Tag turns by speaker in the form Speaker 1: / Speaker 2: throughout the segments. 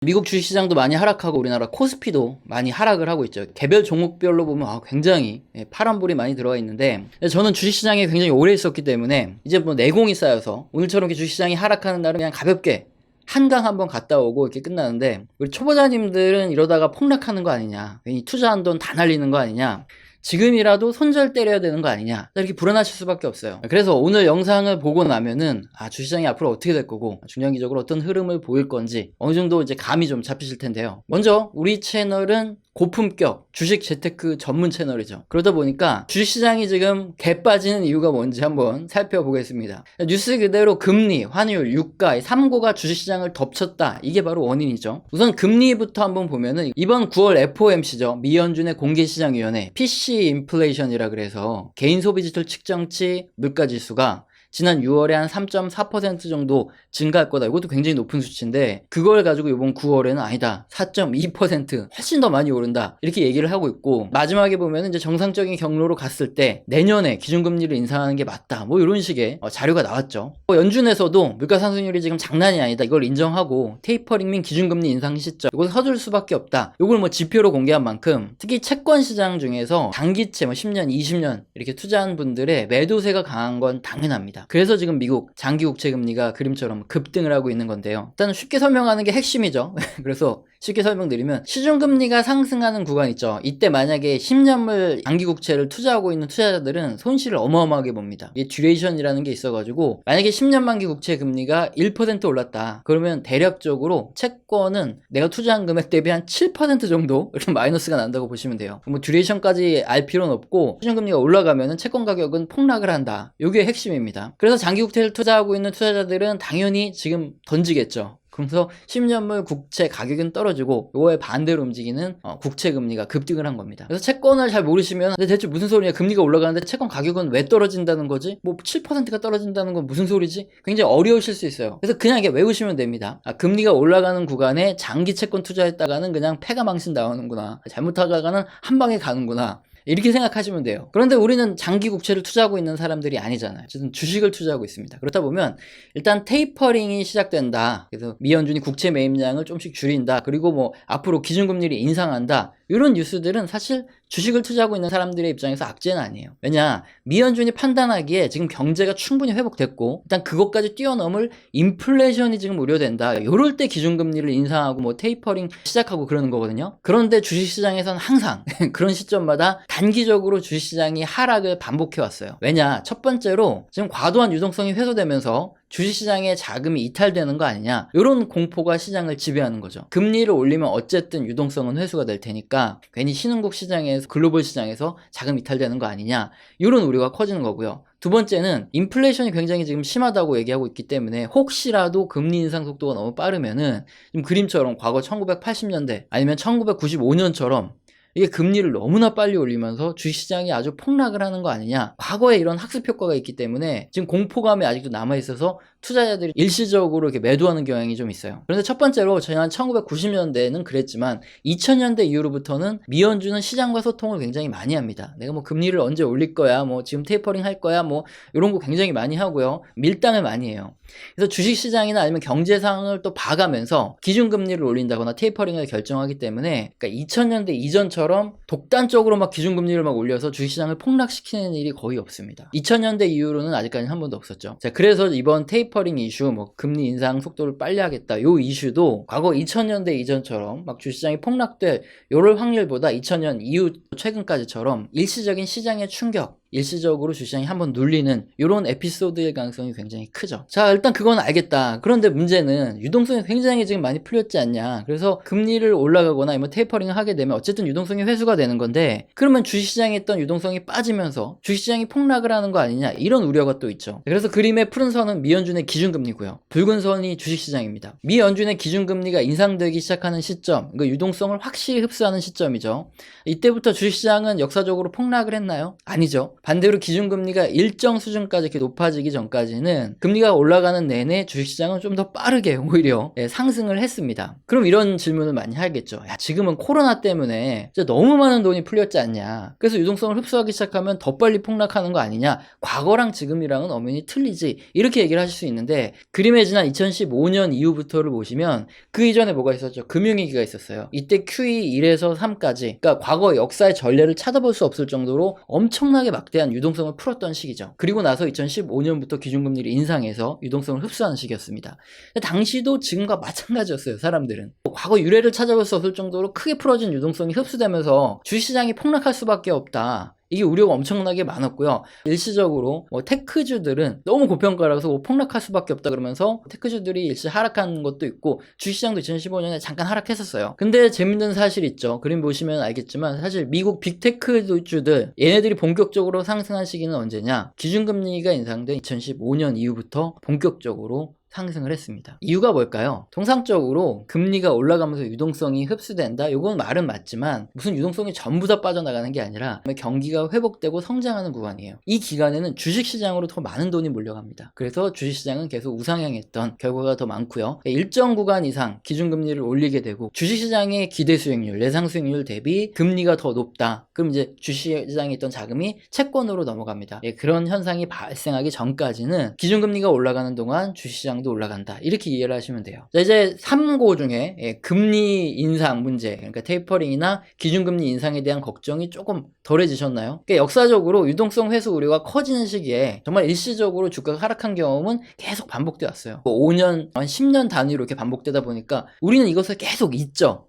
Speaker 1: 미국 주식시장도 많이 하락하고 우리나라 코스피도 많이 하락을 하고 있죠. 개별 종목별로 보면 굉장히 파란불이 많이 들어와 있는데, 저는 주식시장에 굉장히 오래 있었기 때문에 이제 뭐 내공이 쌓여서 오늘처럼 이렇게 주식시장이 하락하는 날은 그냥 가볍게 한강 한번 갔다 오고 이렇게 끝나는데, 우리 초보자님들은 이러다가 폭락하는 거 아니냐, 괜히 투자한 돈 다 날리는 거 아니냐, 지금이라도 손절 때려야 되는 거 아니냐, 이렇게 불안하실 수밖에 없어요. 그래서 오늘 영상을 보고 나면은 주시장이 앞으로 어떻게 될 거고 중장기적으로 어떤 흐름을 보일 건지 어느 정도 이제 감이 좀 잡히실 텐데요. 먼저 우리 채널은 고품격 주식 재테크 전문 채널이죠. 그러다 보니까 주식시장이 지금 개 빠지는 이유가 뭔지 한번 살펴보겠습니다. 뉴스 그대로 금리, 환율, 유가, 이 3고가 주식시장을 덮쳤다. 이게 바로 원인이죠. 우선 금리부터 한번 보면은 이번 9월 FOMC죠. 미연준의 공개시장위원회 PC 인플레이션이라 그래서 개인소비지출 측정치 물가지수가 지난 6월에 한 3.4% 정도 증가할 거다. 이것도 굉장히 높은 수치인데 그걸 가지고 이번 9월에는 아니다. 4.2% 훨씬 더 많이 오른다. 이렇게 얘기를 하고 있고, 마지막에 보면 이제 정상적인 경로로 갔을 때 내년에 기준금리를 인상하는 게 맞다. 뭐 이런 식의 자료가 나왔죠. 연준에서도 물가 상승률이 지금 장난이 아니다. 이걸 인정하고 테이퍼링 및 기준금리 인상 시점 이걸 서둘 수밖에 없다. 이걸 뭐 지표로 공개한 만큼 특히 채권 시장 중에서 장기채 10년, 20년 이렇게 투자한 분들의 매도세가 강한 건 당연합니다. 그래서 지금 미국 장기 국채 금리가 그림처럼 급등을 하고 있는 건데요. 일단 쉽게 설명하는 게 핵심이죠. 그래서 쉽게 설명드리면 시중금리가 상승하는 구간 있죠. 이때 만약에 10년물 장기 국채를 투자하고 있는 투자자들은 손실을 어마어마하게 봅니다. 이게 듀레이션이라는 게 있어가지고 만약에 10년 만기 국채 금리가 1% 올랐다. 그러면 대략적으로 채권은 내가 투자한 금액 대비 한 7% 정도 이렇게 마이너스가 난다고 보시면 돼요. 뭐 듀레이션까지 알 필요는 없고 시중금리가 올라가면 채권 가격은 폭락을 한다. 이게 핵심입니다. 그래서 장기 국채를 투자하고 있는 투자자들은 당연히 지금 던지겠죠. 그래서 10년물 국채 가격은 떨어지고 이거에 반대로 움직이는 국채 금리가 급등을 한 겁니다. 그래서 채권을 잘 모르시면 대체 무슨 소리냐, 금리가 올라가는데 채권 가격은 왜 떨어진다는 거지? 뭐 7%가 떨어진다는 건 무슨 소리지? 굉장히 어려우실 수 있어요. 그래서 그냥 이게 외우시면 됩니다. 금리가 올라가는 구간에 장기 채권 투자했다가는 그냥 패가 망신 나오는구나, 잘못하다가는 한 방에 가는구나, 이렇게 생각하시면 돼요. 그런데 우리는 장기 국채를 투자하고 있는 사람들이 아니잖아요. 어쨌든 주식을 투자하고 있습니다. 그렇다 보면 일단 테이퍼링이 시작된다. 그래서 미연준이 국채 매입량을 좀씩 줄인다. 그리고 뭐 앞으로 기준금리를 인상한다. 이런 뉴스들은 사실 주식을 투자하고 있는 사람들의 입장에서 악재는 아니에요. 왜냐, 미연준이 판단하기에 지금 경제가 충분히 회복됐고 일단 그것까지 뛰어넘을 인플레이션이 지금 우려된다. 이럴 때 기준금리를 인상하고 뭐 테이퍼링 시작하고 그러는 거거든요. 그런데 주식시장에서는 항상 그런 시점마다 단기적으로 주식시장이 하락을 반복해 왔어요. 왜냐, 첫 번째로 지금 과도한 유동성이 회수되면서 주식시장에 자금이 이탈되는 거 아니냐, 이런 공포가 시장을 지배하는 거죠. 금리를 올리면 어쨌든 유동성은 회수가 될 테니까 괜히 신흥국 시장에서 글로벌 시장에서 자금 이탈되는 거 아니냐, 이런 우려가 커지는 거고요. 두 번째는 인플레이션이 굉장히 지금 심하다고 얘기하고 있기 때문에 혹시라도 금리 인상 속도가 너무 빠르면은 지금 그림처럼 과거 1980년대 아니면 1995년처럼 이게 금리를 너무나 빨리 올리면서 주식시장이 아주 폭락을 하는 거 아니냐, 과거에 이런 학습 효과가 있기 때문에 지금 공포감이 아직도 남아있어서 투자자들이 일시적으로 이렇게 매도하는 경향이 좀 있어요. 그런데 첫 번째로 지난 1990년대에는 그랬지만 2000년대 이후로부터는 미연준은 시장과 소통을 굉장히 많이 합니다. 내가 뭐 금리를 언제 올릴 거야, 뭐 지금 테이퍼링 할 거야, 뭐 이런 거 굉장히 많이 하고요. 밀당을 많이 해요. 그래서 주식시장이나 아니면 경제 상황을 또 봐가면서 기준금리를 올린다거나 테이퍼링을 결정하기 때문에, 그러니까 2000년대 이전처럼 독단적으로 막 기준금리를 막 올려서 주식시장을 폭락시키는 일이 거의 없습니다. 2000년대 이후로는 아직까지 한 번도 없었죠. 자, 그래서 이번 테이퍼링 이슈, 뭐 금리 인상 속도를 빨리 하겠다, 요 이슈도 과거 2000년대 이전처럼 막 주식시장이 폭락될 요럴 확률보다 2000년 이후 최근까지처럼 일시적인 시장의 충격, 일시적으로 주식시장이 한번 눌리는 이런 에피소드의 가능성이 굉장히 크죠. 자, 일단 그건 알겠다. 그런데 문제는 유동성이 굉장히 지금 많이 풀렸지 않냐. 그래서 금리를 올라가거나 아니면 테이퍼링을 하게 되면 어쨌든 유동성이 회수가 되는 건데, 그러면 주식시장에 있던 유동성이 빠지면서 주식시장이 폭락을 하는 거 아니냐, 이런 우려가 또 있죠. 그래서 그림의 푸른 선은 미연준의 기준금리고요. 붉은 선이 주식시장입니다. 미연준의 기준금리가 인상되기 시작하는 시점, 그 유동성을 확실히 흡수하는 시점이죠. 이때부터 주식시장은 역사적으로 폭락을 했나요? 아니죠. 반대로 기준금리가 일정 수준까지 이렇게 높아지기 전까지는 금리가 올라가는 내내 주식시장은 좀 더 빠르게 오히려 상승을 했습니다. 그럼 이런 질문을 많이 하겠죠. 야, 지금은 코로나 때문에 진짜 너무 많은 돈이 풀렸지 않냐. 그래서 유동성을 흡수하기 시작하면 더 빨리 폭락하는 거 아니냐. 과거랑 지금이랑은 엄연히 틀리지. 이렇게 얘기를 하실 수 있는데 그림에 지난 2015년 이후부터를 보시면 그 이전에 뭐가 있었죠? 금융위기가 있었어요. 이때 QE 1에서 3까지 그러니까 과거 역사의 전례를 찾아볼 수 없을 정도로 엄청나게 막대한 유동성을 풀었던 시기죠. 그리고 나서 2015년부터 기준금리를 인상해서 유동성을 흡수하는 시기였습니다. 당시도 지금과 마찬가지였어요. 사람들은 과거 유례를 찾아볼 수 없을 정도로 크게 풀어진 유동성이 흡수되면서 주식시장이 폭락할 수밖에 없다. 이게 우려가 엄청나게 많았고요. 일시적으로 테크주들은 너무 고평가라서 폭락할 수밖에 없다 그러면서 테크주들이 일시 하락한 것도 있고 주식시장도 2015년에 잠깐 하락했었어요. 근데 재밌는 사실 있죠. 그림 보시면 알겠지만 사실 미국 빅테크주들 얘네들이 본격적으로 상승한 시기는 언제냐? 기준금리가 인상된 2015년 이후부터 본격적으로 상승을 했습니다. 이유가 뭘까요? 통상적으로 금리가 올라가면서 유동성이 흡수된다? 이건 말은 맞지만 무슨 유동성이 전부 다 빠져나가는 게 아니라 경기가 회복되고 성장하는 구간이에요. 이 기간에는 주식시장으로 더 많은 돈이 몰려갑니다. 그래서 주식시장은 계속 우상향했던 결과가 더 많고요. 일정 구간 이상 기준금리를 올리게 되고 주식시장의 기대 수익률, 예상 수익률 대비 금리가 더 높다. 그럼 이제 주식시장에 있던 자금이 채권으로 넘어갑니다. 그런 현상이 발생하기 전까지는 기준금리가 올라가는 동안 주식시장 도 올라간다. 이렇게 이해를 하시면 돼요. 자, 이제 3고 중에 금리 인상 문제, 그러니까 테이퍼링이나 기준금리 인상에 대한 걱정이 조금 덜해지셨나요? 그러니까 역사적으로 유동성 회수 우려가 커지는 시기에 정말 일시적으로 주가가 하락한 경험은 계속 반복되어 왔어요. 5년, 한 10년 단위로 이렇게 반복되다 보니까 우리는 이것을 계속 잊죠.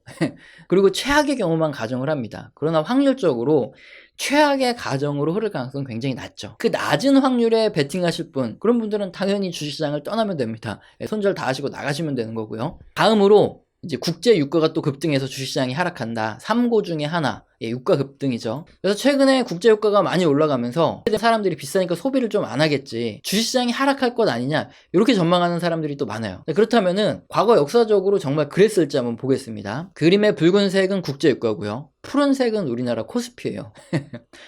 Speaker 1: 그리고 최악의 경우만 가정을 합니다. 그러나 확률적으로 최악의 가정으로 흐를 가능성은 굉장히 낮죠. 그 낮은 확률에 베팅하실 분, 그런 분들은 당연히 주식시장을 떠나면 됩니다. 손절 다 하시고 나가시면 되는 거고요. 다음으로 이제 국제 유가가 또 급등해서 주식시장이 하락한다. 3고 중에 하나. 유가 급등이죠. 그래서 최근에 국제 유가가 많이 올라가면서 사람들이 비싸니까 소비를 좀 안 하겠지. 주식시장이 하락할 것 아니냐. 이렇게 전망하는 사람들이 또 많아요. 그렇다면은 과거 역사적으로 정말 그랬을지 한번 보겠습니다. 그림의 붉은색은 국제 유가고요. 푸른색은 우리나라 코스피예요.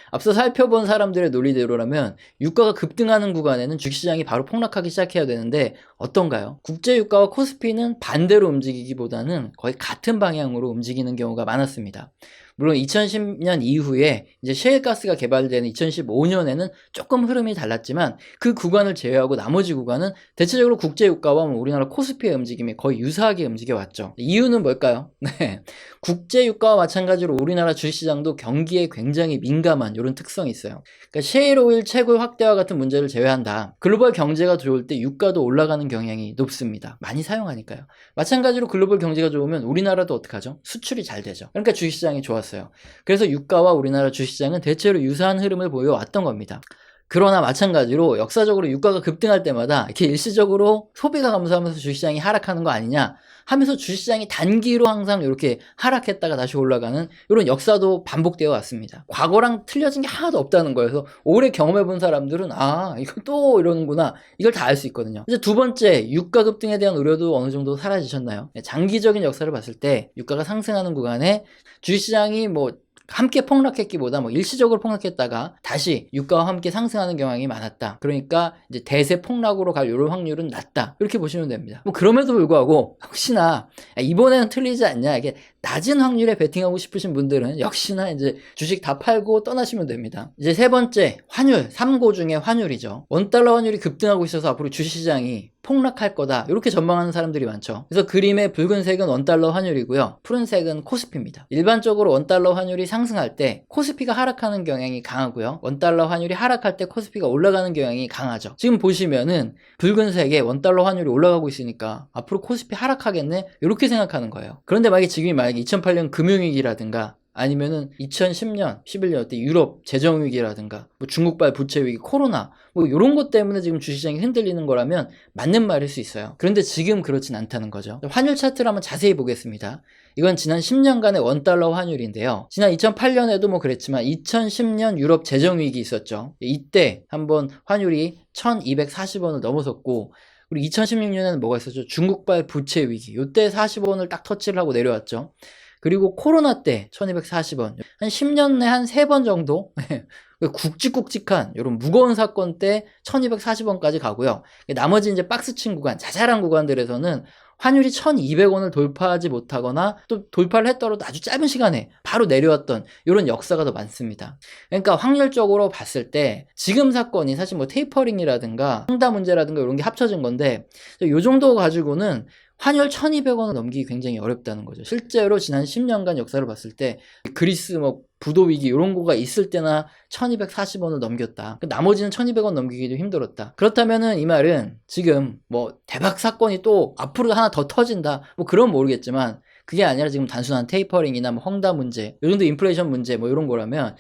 Speaker 1: 앞서 살펴본 사람들의 논리대로라면 유가가 급등하는 구간에는 주식시장이 바로 폭락하기 시작해야 되는데 어떤가요? 국제유가와 코스피는 반대로 움직이기보다는 거의 같은 방향으로 움직이는 경우가 많았습니다. 물론 2010년 이후에 이제 셰일가스가 개발되는 2015년에는 조금 흐름이 달랐지만 그 구간을 제외하고 나머지 구간은 대체적으로 국제유가와 우리나라 코스피의 움직임이 거의 유사하게 움직여왔죠. 이유는 뭘까요? 네, 국제유가와 마찬가지로 우리나라 주식시장도 경기에 굉장히 민감한 이런 특성이 있어요. 그러니까 셰일오일 채굴 확대와 같은 문제를 제외한다. 글로벌 경제가 좋을 때 유가도 올라가는 경향이 높습니다. 많이 사용하니까요. 마찬가지로 글로벌 경제가 좋으면 우리나라도 어떡하죠? 수출이 잘 되죠. 그러니까 주식시장이 좋았어요. 그래서 유가와 우리나라 주식시장은 대체로 유사한 흐름을 보여왔던 겁니다. 그러나 마찬가지로 역사적으로 유가가 급등할 때마다 이렇게 일시적으로 소비가 감소하면서 주식시장이 하락하는 거 아니냐 하면서 주식시장이 단기로 항상 이렇게 하락했다가 다시 올라가는 이런 역사도 반복되어 왔습니다. 과거랑 틀려진 게 하나도 없다는 거여서 오래 경험해본 사람들은 아 이거 또 이러는구나 이걸 다 알 수 있거든요. 이제 두 번째 유가 급등에 대한 우려도 어느 정도 사라지셨나요? 장기적인 역사를 봤을 때 유가가 상승하는 구간에 주식시장이 함께 폭락했기보다 일시적으로 폭락했다가 다시 유가와 함께 상승하는 경향이 많았다. 그러니까 이제 대세 폭락으로 갈 이런 확률은 낮다. 이렇게 보시면 됩니다. 그럼에도 불구하고 혹시나 이번에는 틀리지 않냐 이게 낮은 확률에 베팅하고 싶으신 분들은 역시나 이제 주식 다 팔고 떠나시면 됩니다. 이제 세 번째 환율, 3고 중에 환율이죠. 원달러 환율이 급등하고 있어서 앞으로 주식시장이 폭락할 거다 이렇게 전망하는 사람들이 많죠. 그래서 그림의 붉은색은 원달러 환율이고요. 푸른색은 코스피입니다. 일반적으로 원달러 환율이 상승할 때 코스피가 하락하는 경향이 강하고요. 원달러 환율이 하락할 때 코스피가 올라가는 경향이 강하죠. 지금 보시면은 붉은색에 원달러 환율이 올라가고 있으니까 앞으로 코스피 하락하겠네 이렇게 생각하는 거예요. 그런데 만약에 2008년 금융위기라든가 아니면은 2010년, 11년 때 유럽 재정위기라든가 중국발 부채위기, 코로나 이런 것 때문에 지금 주식시장이 흔들리는 거라면 맞는 말일 수 있어요. 그런데 지금 그렇진 않다는 거죠. 환율 차트를 한번 자세히 보겠습니다. 이건 지난 10년간의 원달러 환율인데요. 지난 2008년에도 그랬지만 2010년 유럽 재정위기 있었죠. 이때 한번 환율이 1240원을 넘어섰고 그리고 2016년에는 뭐가 있었죠? 중국발 부채 위기. 이때 40원을 딱 터치를 하고 내려왔죠. 그리고 코로나 때 1240원. 한 10년 내 한 3번 정도 굵직굵직한 이런 무거운 사건 때 1240원까지 가고요. 나머지 이제 박스친 구간, 자잘한 구간들에서는 환율이 1200원을 돌파하지 못하거나 또 돌파를 했더라도 아주 짧은 시간에 바로 내려왔던 이런 역사가 더 많습니다. 그러니까 확률적으로 봤을 때 지금 사건이 사실 뭐 테이퍼링이라든가 황다 문제라든가 이런 게 합쳐진 건데 이 정도 가지고는 환율 1200원을 넘기기 굉장히 어렵다는 거죠. 실제로 지난 10년간 역사를 봤을 때 그리스 뭐 부도 위기 이런 거가 있을 때나 1240원을 넘겼다. 나머지는 1200원 넘기기도 힘들었다. 그렇다면은 이 말은 지금 뭐 대박 사건이 또 앞으로 하나 더 터진다. 뭐 그런 모르겠지만 그게 아니라 지금 단순한 테이퍼링이나 뭐 헝다 문제, 요 정도 인플레이션 문제 뭐 이런 거라면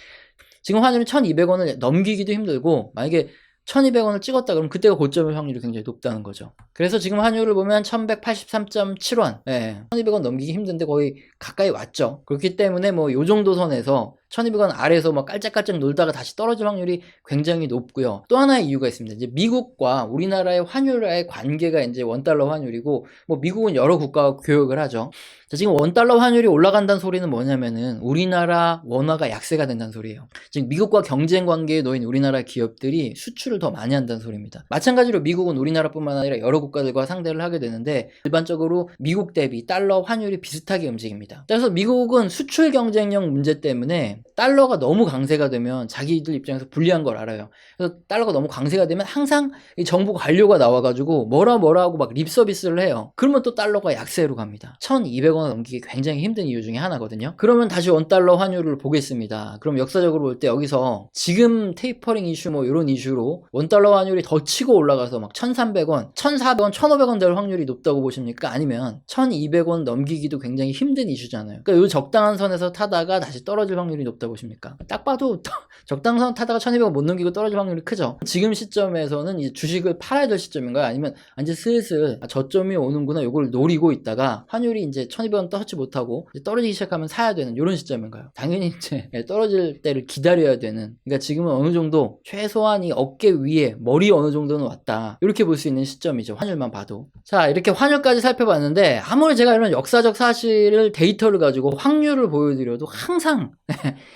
Speaker 1: 지금 환율이 1200원을 넘기기도 힘들고 만약에 1200원을 찍었다 그러면 그때가 고점일 확률이 굉장히 높다는 거죠. 그래서 지금 환율을 보면 1183.7원 1200원 넘기기 힘든데 거의 가까이 왔죠. 그렇기 때문에 뭐 요 정도 선에서 1200원 아래에서 막 깔짝깔짝 놀다가 다시 떨어질 확률이 굉장히 높고요. 또 하나의 이유가 있습니다. 이제 미국과 우리나라의 환율의 관계가 이제 원달러 환율이고 뭐 미국은 여러 국가와 교역을 하죠. 자, 지금 원달러 환율이 올라간다는 소리는 뭐냐면은 우리나라 원화가 약세가 된다는 소리예요. 지금 미국과 경쟁 관계에 놓인 우리나라 기업들이 수출을 더 많이 한다는 소리입니다. 마찬가지로 미국은 우리나라뿐만 아니라 여러 국가들과 상대를 하게 되는데 일반적으로 미국 대비 달러 환율이 비슷하게 움직입니다. 그래서 미국은 수출 경쟁력 문제 때문에 달러가 너무 강세가 되면 자기들 입장에서 불리한 걸 알아요. 그래서 달러가 너무 강세가 되면 항상 이 정부 관료가 나와가지고 뭐라 하고 막 립 서비스를 해요. 그러면 또 달러가 약세로 갑니다. 1200원을 넘기기 굉장히 힘든 이유 중에 하나거든요. 그러면 다시 원달러 환율을 보겠습니다. 그럼 역사적으로 볼 때 여기서 지금 테이퍼링 이슈 뭐 이런 이슈로 원달러 환율이 더 치고 올라가서 막 1300원, 1400원, 1500원 될 확률이 높다고 보십니까? 아니면 1200원 넘기기도 굉장히 힘든 이슈잖아요. 그러니까 이 적당한 선에서 타다가 다시 떨어질 확률이 높다 보십니까? 딱 봐도 적당한 선 타다가 1200원 못 넘기고 떨어질 확률이 크죠. 지금 시점에서는 이제 주식을 팔아야 될 시점인가요? 아니면 이제 슬슬 저점이 오는구나 이걸 노리고 있다가 환율이 이제 1200원 터치 못하고 이제 떨어지기 시작하면 사야 되는 이런 시점인가요? 당연히 이제 떨어질 때를 기다려야 되는, 그러니까 지금은 어느 정도 최소한 이 어깨 위에 머리 어느 정도는 왔다 이렇게 볼 수 있는 시점이죠. 환율만 봐도. 자, 이렇게 환율까지 살펴봤는데 아무리 제가 이런 역사적 사실을 데이터를 가지고 확률을 보여드려도 항상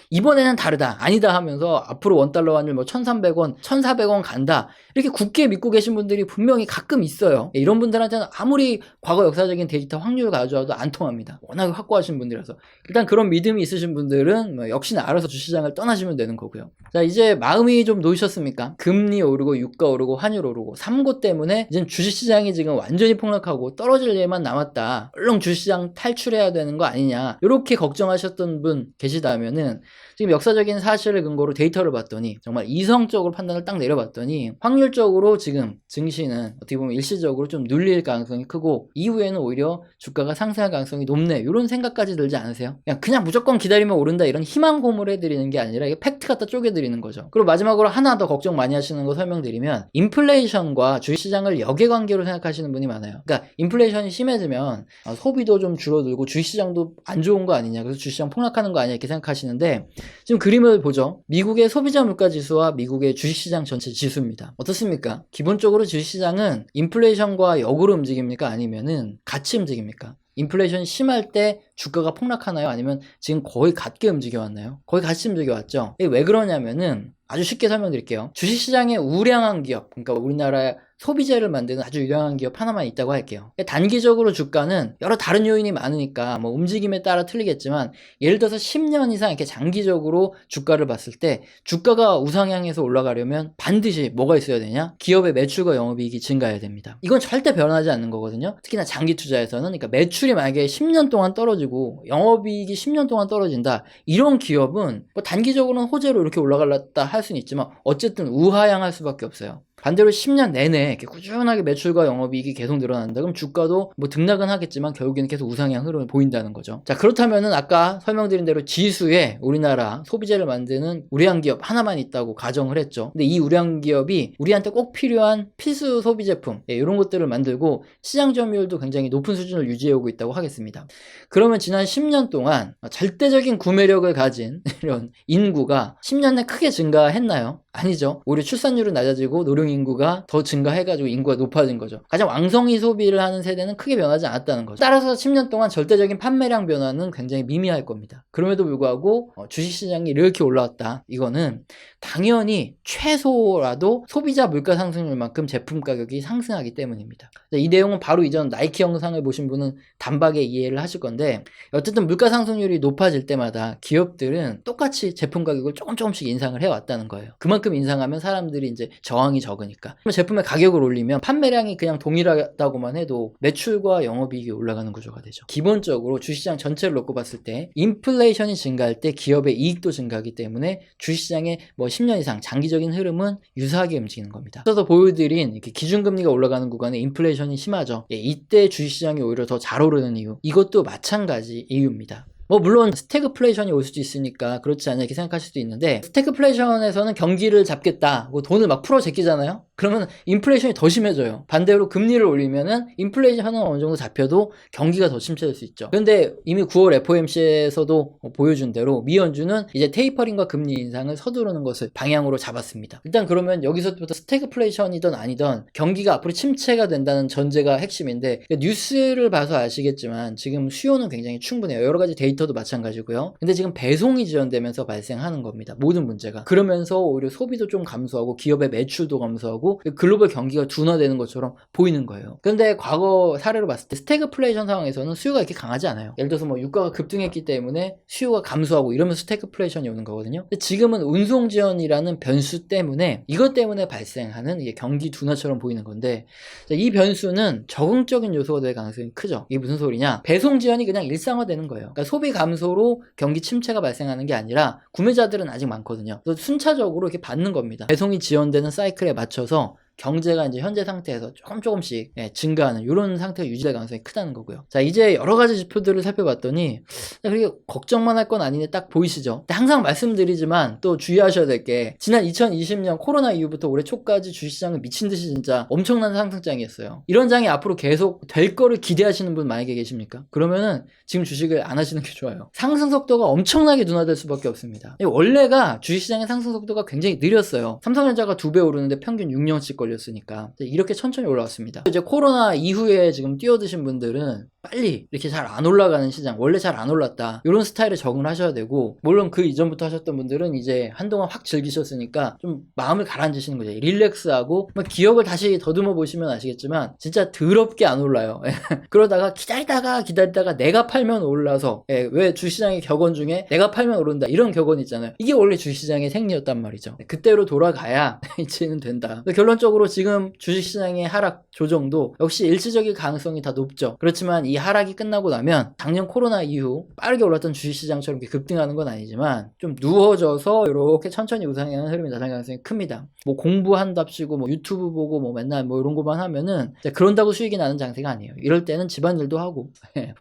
Speaker 1: 이번에는 다르다 아니다 하면서 앞으로 원달러 환율 뭐 1300원 1400원 간다 이렇게 굳게 믿고 계신 분들이 분명히 가끔 있어요. 이런 분들한테는 아무리 과거 역사적인 데이터 확률을 가져와도 안 통합니다. 워낙 확고하신 분들이라서. 일단 그런 믿음이 있으신 분들은 뭐 역시나 알아서 주시장을 떠나시면 되는 거고요. 자, 이제 마음이 좀 놓이셨습니까? 금리 오르고 유가 오르고 환율 오르고 3고 때문에 이제 주식시장이 지금 완전히 폭락하고 떨어질 일만 남았다. 얼른 주식시장 탈출해야 되는 거 아니냐 이렇게 걱정하셨던 분 계시다면은 지금 역사적인 사실을 근거로 데이터를 봤더니 정말 이성적으로 판단을 딱 내려봤더니 확률적으로 지금 증시는 어떻게 보면 일시적으로 좀 눌릴 가능성이 크고 이후에는 오히려 주가가 상승할 가능성이 높네 이런 생각까지 들지 않으세요? 그냥 무조건 기다리면 오른다 이런 희망 고문을 해드리는 게 아니라 이게 팩트 갖다 쪼개드리는 거죠. 그리고 마지막으로 하나 더 걱정 많이 하시는 거 설명드리면 인플레이션과 주식시장을 역외관계로 생각하시는 분이 많아요. 그러니까 인플레이션이 심해지면 소비도 좀 줄어들고 주식시장도 안 좋은 거 아니냐 그래서 주식시장 폭락하는 거 아니냐 이렇게 생각하시는데 지금 그림을 보죠. 미국의 소비자 물가지수와 미국의 주식시장 전체 지수입니다. 어떻습니까? 기본적으로 주식시장은 인플레이션과 역으로 움직입니까? 아니면은 같이 움직입니까? 인플레이션이 심할 때 주가가 폭락하나요? 아니면 지금 거의 같게 움직여왔나요? 거의 같이 움직여왔죠. 왜 그러냐면은 아주 쉽게 설명드릴게요. 주식시장에 우량한 기업, 그러니까 우리나라의 소비재를 만드는 아주 유명한 기업 하나만 있다고 할게요. 단기적으로 주가는 여러 다른 요인이 많으니까 뭐 움직임에 따라 틀리겠지만 예를 들어서 10년 이상 이렇게 장기적으로 주가를 봤을 때 주가가 우상향해서 올라가려면 반드시 뭐가 있어야 되냐? 기업의 매출과 영업이익이 증가해야 됩니다. 이건 절대 변하지 않는 거거든요. 특히나 장기 투자에서는 그러니까 매출이 만약에 10년 동안 떨어지고 영업이익이 10년 동안 떨어진다. 이런 기업은 뭐 단기적으로는 호재로 이렇게 올라갈다 할 수는 있지만 어쨌든 우하향할 수밖에 없어요. 반대로 10년 내내 이렇게 꾸준하게 매출과 영업이익이 계속 늘어난다. 그럼 주가도 뭐 등락은 하겠지만 결국에는 계속 우상향 흐름을 보인다는 거죠. 자, 그렇다면은 아까 설명드린 대로 지수에 우리나라 소비재를 만드는 우량 기업 하나만 있다고 가정을 했죠. 근데 이 우량 기업이 우리한테 꼭 필요한 필수 소비 제품 이런 것들을 만들고 시장 점유율도 굉장히 높은 수준을 유지해오고 있다고 하겠습니다. 그러면 지난 10년 동안 절대적인 구매력을 가진 이런 인구가 10년 내 크게 증가했나요? 아니죠. 오히려 출산율은 낮아지고 노령인구가 더 증가해가지고 인구가 높아진 거죠. 가장 왕성히 소비를 하는 세대는 크게 변하지 않았다는 거죠. 따라서 10년 동안 절대적인 판매량 변화는 굉장히 미미할 겁니다. 그럼에도 불구하고 주식시장이 이렇게 올라왔다. 이거는 당연히 최소라도 소비자 물가 상승률만큼 제품 가격이 상승하기 때문입니다. 이 내용은 바로 이전 나이키 영상을 보신 분은 단박에 이해를 하실 건데, 어쨌든 물가 상승률이 높아질 때마다 기업들은 똑같이 제품 가격을 조금씩 인상을 해왔다는 거예요. 그만큼 인상하면 사람들이 이제 저항이 적으니까. 제품의 가격을 올리면 판매량이 그냥 동일하다고만 해도 매출과 영업이익이 올라가는 구조가 되죠. 기본적으로 주시장 전체를 놓고 봤을 때 인플레이션이 증가할 때 기업의 이익도 증가하기 때문에 주시장의 10년 이상 장기적인 흐름은 유사하게 움직이는 겁니다. 앞서서 보여드린 이렇게 기준금리가 올라가는 구간에 인플레이션이 심하죠. 이때 주식시장이 오히려 더 잘 오르는 이유, 이것도 마찬가지 이유입니다. 물론 스태그플레이션이 올 수도 있으니까 그렇지 않냐 이렇게 생각하실 수도 있는데, 스태그플레이션에서는 경기를 잡겠다, 돈을 막 풀어 제끼잖아요. 그러면 인플레이션이 더 심해져요. 반대로 금리를 올리면은 인플레이션은 어느 정도 잡혀도 경기가 더 침체될 수 있죠. 그런데 이미 9월 FOMC에서도 보여준 대로 미 연준은 이제 테이퍼링과 금리 인상을 서두르는 것을 방향으로 잡았습니다. 일단 그러면 여기서부터 스태그플레이션이든 아니든 경기가 앞으로 침체가 된다는 전제가 핵심인데, 뉴스를 봐서 아시겠지만 지금 수요는 굉장히 충분해요. 여러 가지 데이터도 마찬가지고요. 근데 지금 배송이 지연되면서 발생하는 겁니다. 모든 문제가. 그러면서 오히려 소비도 좀 감소하고 기업의 매출도 감소하고 글로벌 경기가 둔화되는 것처럼 보이는 거예요. 그런데 과거 사례로 봤을 때 스태그플레이션 상황에서는 수요가 이렇게 강하지 않아요. 예를 들어서 유가가 급등했기 때문에 수요가 감소하고 이러면서 스태그플레이션이 오는 거거든요. 근데 지금은 운송 지연이라는 변수 때문에, 이것 때문에 발생하는 이게 경기 둔화처럼 보이는 건데, 이 변수는 적응적인 요소가 될 가능성이 크죠. 이게 무슨 소리냐? 배송 지연이 그냥 일상화되는 거예요. 그러니까 소비 감소로 경기 침체가 발생하는 게 아니라 구매자들은 아직 많거든요. 그래서 순차적으로 이렇게 받는 겁니다. 배송이 지연되는 사이클에 맞춰서 경제가 이제 현재 상태에서 조금씩 증가하는 이런 상태가 유지될 가능성이 크다는 거고요. 자, 이제 여러 가지 지표들을 살펴봤더니 그렇게 걱정만 할 건 아니네 딱 보이시죠? 항상 말씀드리지만 또 주의하셔야 될 게, 지난 2020년 코로나 이후부터 올해 초까지 주식시장은 미친 듯이 진짜 엄청난 상승장이었어요. 이런 장이 앞으로 계속 될 거를 기대하시는 분 만약에 계십니까? 그러면은 지금 주식을 안 하시는 게 좋아요. 상승 속도가 엄청나게 둔화될 수밖에 없습니다. 원래가 주식시장의 상승 속도가 굉장히 느렸어요. 삼성전자가 2배 오르는데 평균 6년씩 걸렸으니까 이렇게 천천히 올라왔습니다. 이제 코로나 이후에 지금 뛰어드신 분들은 빨리 이렇게 잘 안 올라가는 시장, 원래 잘 안 올랐다, 이런 스타일에 적응을 하셔야 되고, 물론 그 이전부터 하셨던 분들은 이제 한동안 확 즐기셨으니까 좀 마음을 가라앉으시는 거죠. 릴렉스하고 기억을 다시 더듬어 보시면 아시겠지만 진짜 더럽게 안 올라요. 그러다가 기다리다가 내가 팔면 올라서, 왜 주시장의 격언 중에 내가 팔면 오른다 이런 격언이 있잖아요. 이게 원래 주시장의 생리였단 말이죠. 그때로 돌아가야 이제는 된다. 결론적으로 지금 주식시장의 하락 조정도 역시 일시적일 가능성이 다 높죠. 그렇지만 이 하락이 끝나고 나면 작년 코로나 이후 빠르게 올랐던 주식시장처럼 급등하는 건 아니지만 좀 누워져서 이렇게 천천히 우상향하는 흐름이 나타날 가능성이 큽니다. 공부한답시고 유튜브 보고 맨날 이런 거만 하면은 그런다고 수익이 나는 장세가 아니에요. 이럴 때는 집안일도 하고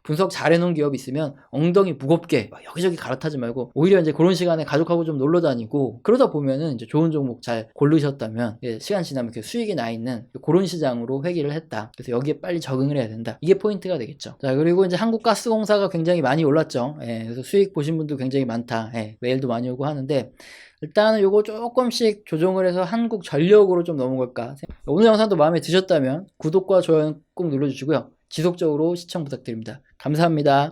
Speaker 1: 분석 잘 해놓은 기업 있으면 엉덩이 무겁게 여기저기 갈아타지 말고 오히려 이제 그런 시간에 가족하고 좀 놀러 다니고, 그러다 보면은 이제 좋은 종목 잘 고르셨다면 시간 지나면 수익이 나 있는 그런 시장으로 회귀를 했다. 그래서 여기에 빨리 적응을 해야 된다. 이게 포인트가 되겠죠. 자, 그리고 이제 한국가스공사가 굉장히 많이 올랐죠. 그래서 수익 보신 분도 굉장히 많다. 메일도 많이 오고 하는데, 일단은 요거 조금씩 조정을 해서 한국전력으로 좀 넘어갈까. 오늘 영상도 마음에 드셨다면 구독과 좋아요 꼭 눌러주시고요. 지속적으로 시청 부탁드립니다. 감사합니다.